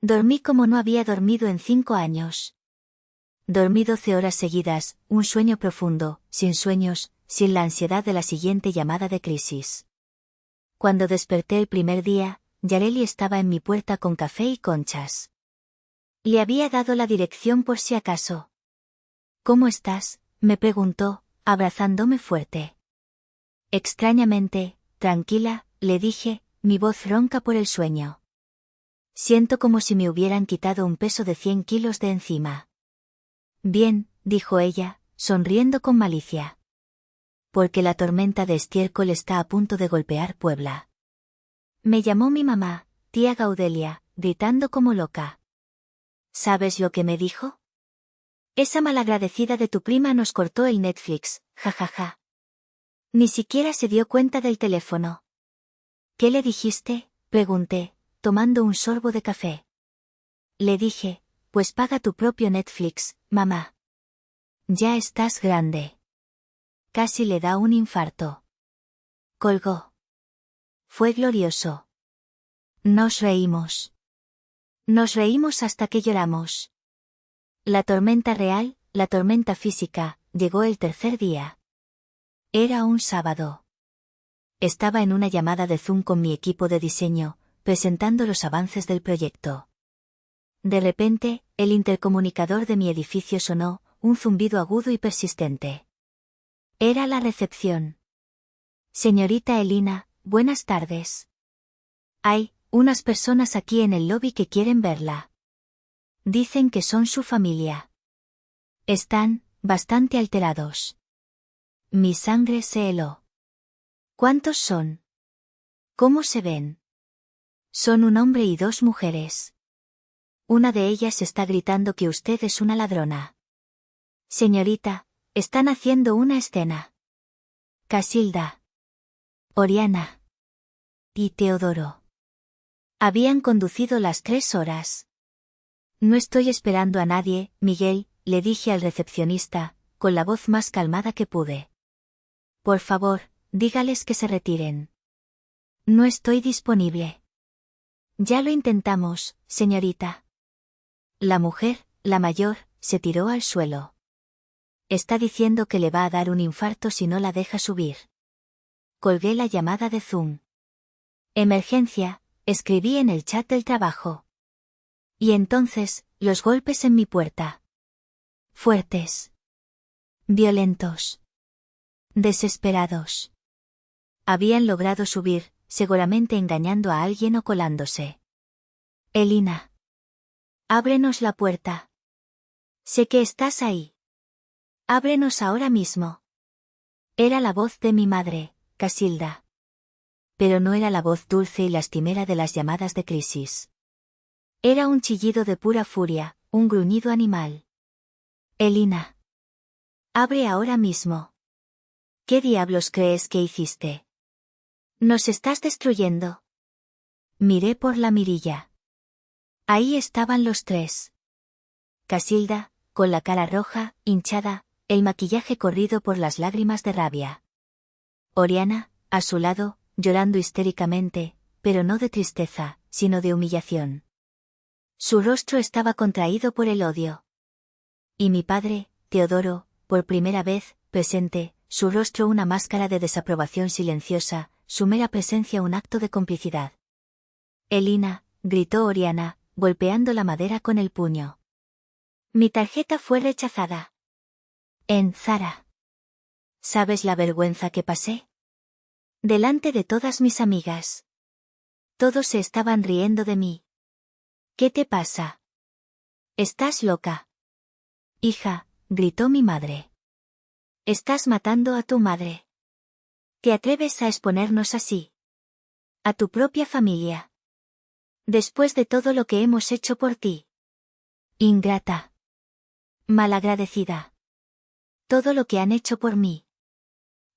Dormí como no había dormido en 5 años. Dormí 12 horas seguidas, un sueño profundo, sin sueños, sin la ansiedad de la siguiente llamada de crisis. Cuando desperté el primer día, Yareli estaba en mi puerta con café y conchas. Le había dado la dirección por si acaso. ¿Cómo estás?, me preguntó, abrazándome fuerte. Extrañamente, tranquila, le dije, mi voz ronca por el sueño. Siento como si me hubieran quitado un peso de 100 kilos de encima. Bien, dijo ella, sonriendo con malicia. Porque la tormenta de estiércol está a punto de golpear Puebla. Me llamó mi mamá, tía Gaudelia, gritando como loca. ¿Sabes lo que me dijo? Esa malagradecida de tu prima nos cortó el Netflix, jajaja. Ni siquiera se dio cuenta del teléfono. ¿Qué le dijiste?, pregunté, tomando un sorbo de café. Le dije, pues paga tu propio Netflix, mamá. Ya estás grande. Casi le da un infarto. Colgó. Fue glorioso. Nos reímos. Nos reímos hasta que lloramos. La tormenta real, la tormenta física, llegó el tercer día. Era un sábado. Estaba en una llamada de Zoom con mi equipo de diseño, presentando los avances del proyecto. De repente, el intercomunicador de mi edificio sonó, un zumbido agudo y persistente. Era la recepción. Señorita Elina, buenas tardes. Hay unas personas aquí en el lobby que quieren verla. Dicen que son su familia. Están bastante alterados. Mi sangre se heló. ¿Cuántos son? ¿Cómo se ven? Son un hombre y 2 mujeres. Una de ellas está gritando que usted es una ladrona. Señorita, están haciendo una escena. Casilda. Oriana. Y Teodoro. Habían conducido las 3 horas. No estoy esperando a nadie, Miguel, le dije al recepcionista, con la voz más calmada que pude. Por favor, dígales que se retiren. No estoy disponible. Ya lo intentamos, señorita. La mujer, la mayor, se tiró al suelo. Está diciendo que le va a dar un infarto si no la deja subir. Colgué la llamada de Zoom. Emergencia, escribí en el chat del trabajo. Y entonces, los golpes en mi puerta. Fuertes. Violentos. Desesperados. Habían logrado subir, seguramente engañando a alguien o colándose. Elina. Ábrenos la puerta. Sé que estás ahí. Ábrenos ahora mismo. Era la voz de mi madre, Casilda. Pero no era la voz dulce y lastimera de las llamadas de crisis. Era un chillido de pura furia, un gruñido animal. Elina. Abre ahora mismo. ¿Qué diablos crees que hiciste? Nos estás destruyendo. Miré por la mirilla. Ahí estaban los tres. Casilda, con la cara roja, hinchada, el maquillaje corrido por las lágrimas de rabia. Oriana, a su lado, llorando histéricamente, pero no de tristeza, sino de humillación. Su rostro estaba contraído por el odio. Y mi padre, Teodoro, por primera vez, presente, su rostro una máscara de desaprobación silenciosa, su mera presencia un acto de complicidad. Elina, gritó Oriana, golpeando la madera con el puño. Mi tarjeta fue rechazada. En Zara. ¿Sabes la vergüenza que pasé? Delante de todas mis amigas. Todos se estaban riendo de mí. ¿Qué te pasa? ¿Estás loca? Hija, gritó mi madre. Estás matando a tu madre. ¿Te atreves a exponernos así? A tu propia familia. Después de todo lo que hemos hecho por ti. Ingrata. Malagradecida. Todo lo que han hecho por mí.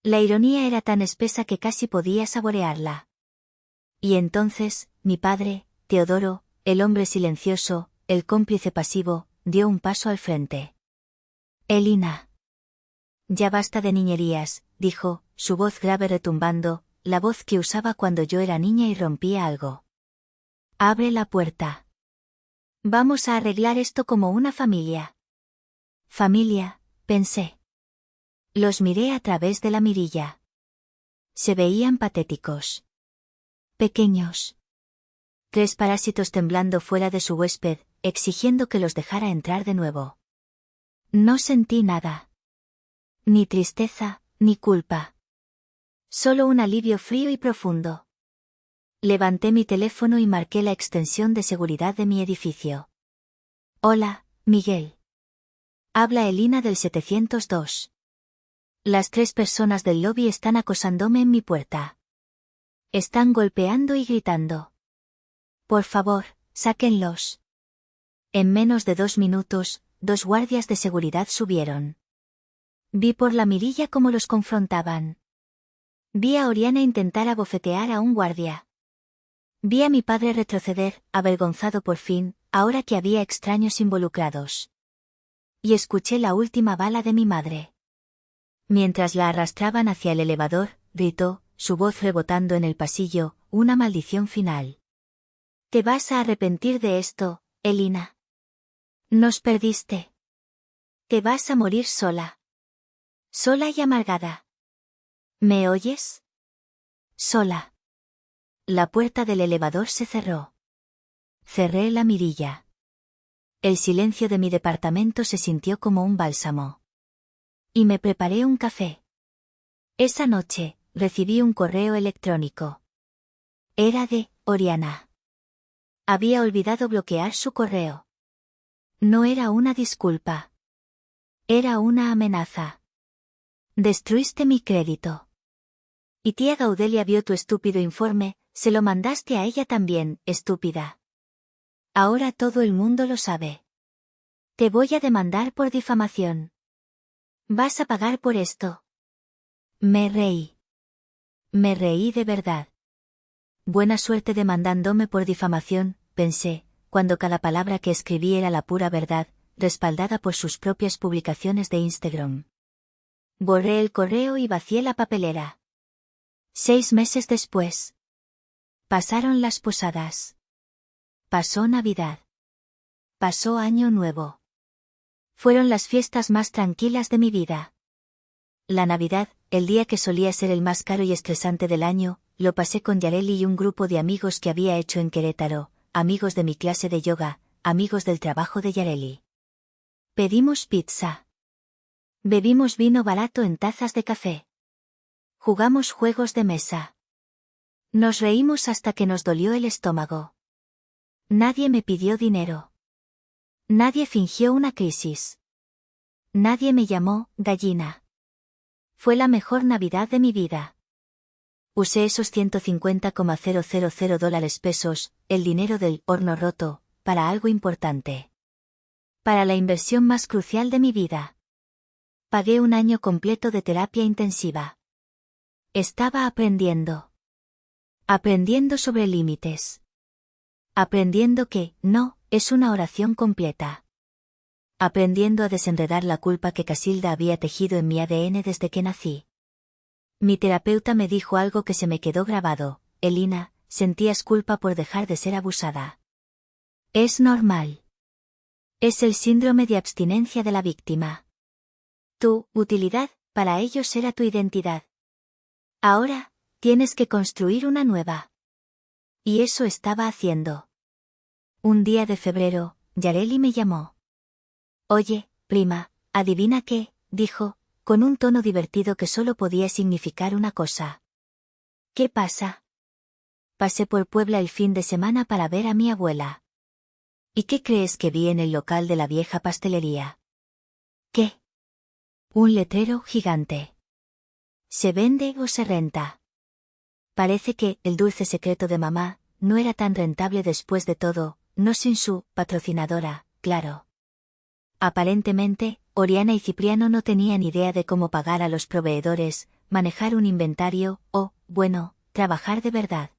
La ironía era tan espesa que casi podía saborearla. Y entonces, mi padre, Teodoro, el hombre silencioso, el cómplice pasivo, dio un paso al frente. Elina. Ya basta de niñerías, dijo, su voz grave retumbando, la voz que usaba cuando yo era niña y rompía algo. Abre la puerta. Vamos a arreglar esto como una familia. Familia, pensé. Los miré a través de la mirilla. Se veían patéticos. Pequeños. 3 parásitos temblando fuera de su huésped, exigiendo que los dejara entrar de nuevo. No sentí nada. Ni tristeza, ni culpa. Solo un alivio frío y profundo. Levanté mi teléfono y marqué la extensión de seguridad de mi edificio. Hola, Miguel. Habla Elina del 702. Las 3 personas del lobby están acosándome en mi puerta. Están golpeando y gritando. Por favor, sáquenlos. En menos de 2 minutos, 2 guardias de seguridad subieron. Vi por la mirilla cómo los confrontaban. Vi a Oriana intentar abofetear a un guardia. Vi a mi padre retroceder, avergonzado por fin, ahora que había extraños involucrados. Y escuché la última bala de mi madre. Mientras la arrastraban hacia el elevador, gritó, su voz rebotando en el pasillo, una maldición final. Te vas a arrepentir de esto, Elina. Nos perdiste. Te vas a morir sola. Sola y amargada. ¿Me oyes? Sola. La puerta del elevador se cerró. Cerré la mirilla. El silencio de mi departamento se sintió como un bálsamo. Y me preparé un café. Esa noche, recibí un correo electrónico. Era de Oriana. Había olvidado bloquear su correo. No era una disculpa. Era una amenaza. Destruiste mi crédito. Y tía Gaudelia vio tu estúpido informe, se lo mandaste a ella también, estúpida. Ahora todo el mundo lo sabe. Te voy a demandar por difamación. Vas a pagar por esto. Me reí. Me reí de verdad. Buena suerte demandándome por difamación, pensé, cuando cada palabra que escribí era la pura verdad, respaldada por sus propias publicaciones de Instagram. Borré el correo y vacié la papelera. 6 meses después. Pasaron las posadas. Pasó Navidad. Pasó Año Nuevo. Fueron las fiestas más tranquilas de mi vida. La Navidad, el día que solía ser el más caro y estresante del año, lo pasé con Yareli y un grupo de amigos que había hecho en Querétaro, amigos de mi clase de yoga, amigos del trabajo de Yareli. Pedimos pizza. Bebimos vino barato en tazas de café. Jugamos juegos de mesa. Nos reímos hasta que nos dolió el estómago. Nadie me pidió dinero. Nadie fingió una crisis. Nadie me llamó gallina. Fue la mejor Navidad de mi vida. Usé esos 150,000 dólares pesos, el dinero del horno roto, para algo importante. Para la inversión más crucial de mi vida. Pagué un año completo de terapia intensiva. Estaba aprendiendo. Aprendiendo sobre límites. Aprendiendo que, no, es una oración completa. Aprendiendo a desenredar la culpa que Casilda había tejido en mi ADN desde que nací. Mi terapeuta me dijo algo que se me quedó grabado: Elina, sentías culpa por dejar de ser abusada. Es normal. Es el síndrome de abstinencia de la víctima. Tu utilidad, para ellos era tu identidad. Ahora, tienes que construir una nueva. Y eso estaba haciendo. Un día de febrero, Yareli me llamó. Oye, prima, adivina qué, dijo, con un tono divertido que solo podía significar una cosa. ¿Qué pasa? Pasé por Puebla el fin de semana para ver a mi abuela. ¿Y qué crees que vi en el local de la vieja pastelería? ¿Qué? Un letrero gigante. ¿Se vende o se renta? Parece que el dulce secreto de mamá no era tan rentable después de todo, no sin su patrocinadora, claro. Aparentemente, Oriana y Cipriano no tenían idea de cómo pagar a los proveedores, manejar un inventario, o, bueno, trabajar de verdad.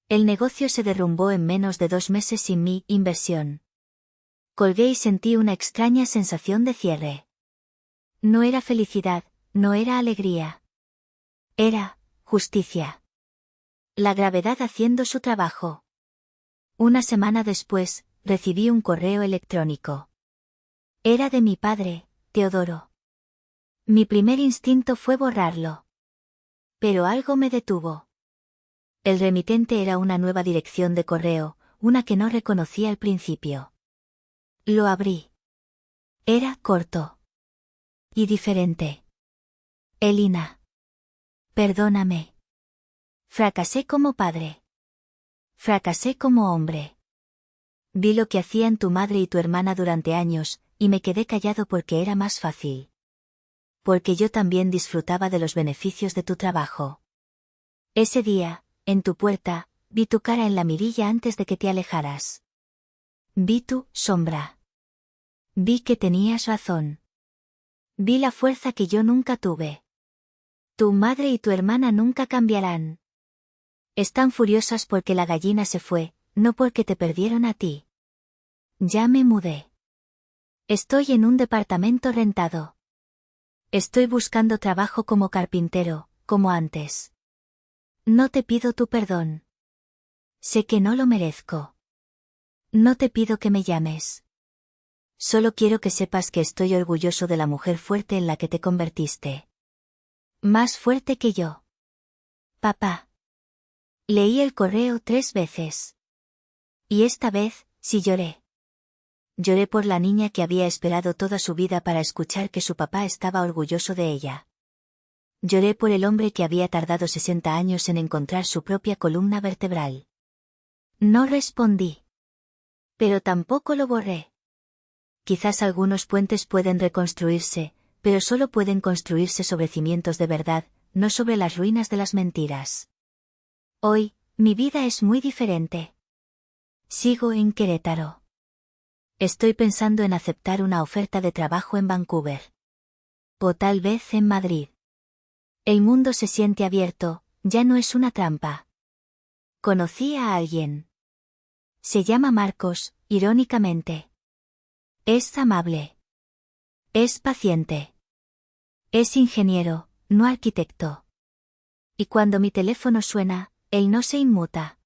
El negocio se derrumbó en menos de 2 meses sin mi inversión. Colgué y sentí una extraña sensación de cierre. No era felicidad, no era alegría. Era justicia. La gravedad haciendo su trabajo. Una semana después, recibí un correo electrónico. Era de mi padre, Teodoro. Mi primer instinto fue borrarlo. Pero algo me detuvo. El remitente era una nueva dirección de correo, una que no reconocí al principio. Lo abrí. Era corto. Y diferente. Elina. Perdóname. Fracasé como padre. Fracasé como hombre. Vi lo que hacían tu madre y tu hermana durante años, y me quedé callado porque era más fácil. Porque yo también disfrutaba de los beneficios de tu trabajo. Ese día, en tu puerta, vi tu cara en la mirilla antes de que te alejaras. Vi tu sombra. Vi que tenías razón. Vi la fuerza que yo nunca tuve. Tu madre y tu hermana nunca cambiarán. Están furiosas porque la gallina se fue, no porque te perdieron a ti. Ya me mudé. Estoy en un departamento rentado. Estoy buscando trabajo como carpintero, como antes. No te pido tu perdón. Sé que no lo merezco. No te pido que me llames. Solo quiero que sepas que estoy orgulloso de la mujer fuerte en la que te convertiste. Más fuerte que yo. Papá. Leí el correo 3 veces. Y esta vez, sí lloré. Lloré por la niña que había esperado toda su vida para escuchar que su papá estaba orgulloso de ella. Lloré por el hombre que había tardado 60 años en encontrar su propia columna vertebral. No respondí. Pero tampoco lo borré. Quizás algunos puentes pueden reconstruirse, pero solo pueden construirse sobre cimientos de verdad, no sobre las ruinas de las mentiras. Hoy, mi vida es muy diferente. Sigo en Querétaro. Estoy pensando en aceptar una oferta de trabajo en Vancouver. O tal vez en Madrid. El mundo se siente abierto, ya no es una trampa. Conocí a alguien. Se llama Marcos, irónicamente. Es amable. Es paciente. Es ingeniero, no arquitecto. Y cuando mi teléfono suena, él no se inmuta.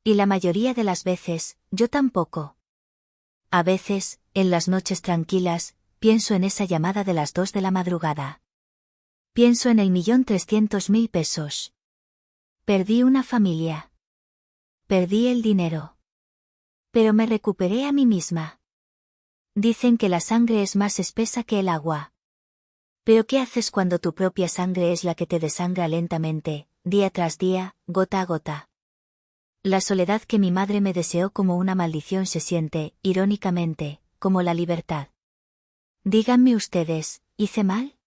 Y la mayoría de las veces, yo tampoco. A veces, en las noches tranquilas, pienso en esa llamada de las 2 de la madrugada. Pienso en el 1.300.000 pesos. Perdí una familia. Perdí el dinero. Pero me recuperé a mí misma. Dicen que la sangre es más espesa que el agua. Pero ¿qué haces cuando tu propia sangre es la que te desangra lentamente, día tras día, gota a gota? La soledad que mi madre me deseó como una maldición se siente, irónicamente, como la libertad. Díganme ustedes, ¿hice mal?